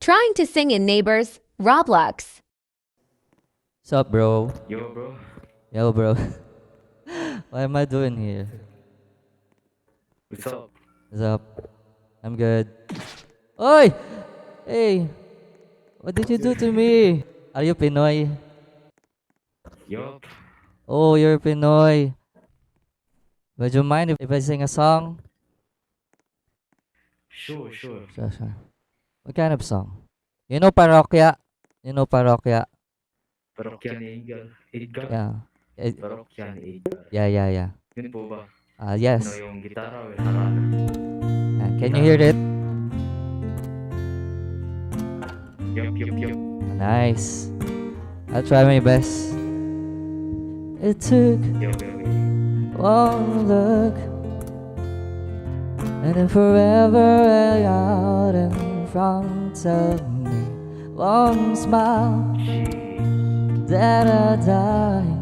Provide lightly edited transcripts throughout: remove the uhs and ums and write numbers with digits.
Trying to sing in Neighbors, Roblox. What's up, bro? Yo, bro. Yo, bro. What am I doing here? What's up? What's up? I'm good. Oi! Hey! What did you do to me? Are you Pinoy? Yup. Oh, you're Pinoy. Would you mind if I sing a song? Sure, sure. Sure. What kind of song? You know Parokya? You know Parokya? Parokya ni Edgar. Yeah. Eh, Parokya ni Edgar. yeah. Yun po ba? Yes. Yung gitara o yung harana? Can you hear it? Yup. Nice. I'll try my best. It took Yo. one look and then forever out in front of me. One smile that I died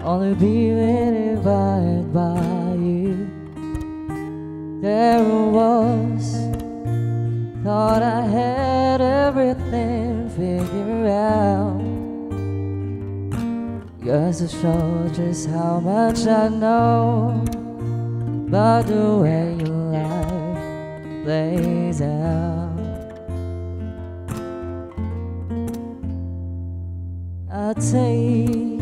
only be divided by you. There was thought I had everything figured out. Goes to show just how much I know about the way your life plays out. I take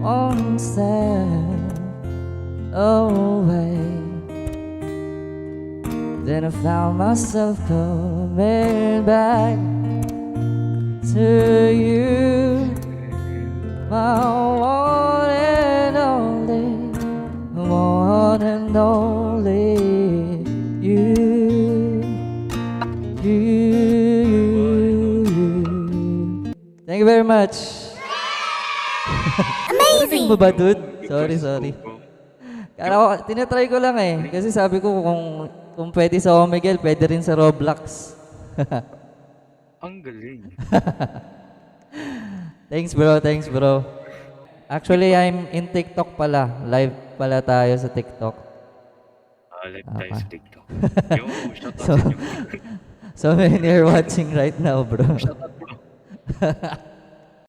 one step away, then I found myself coming back to you, my one and only you. Thank you very much. Amazing! mo ba, dude? Sorry. Kala ko, tinatry ko lang eh. Kasi sabi ko kung pwede sa Omegle, pwede rin sa Roblox. Ang galing. Thanks bro. Actually, I'm in TikTok pala. Live pala tayo sa TikTok. Live tayo sa TikTok. Yo, shout out So, sa inyo. so many are watching right now, bro. Shout out, bro.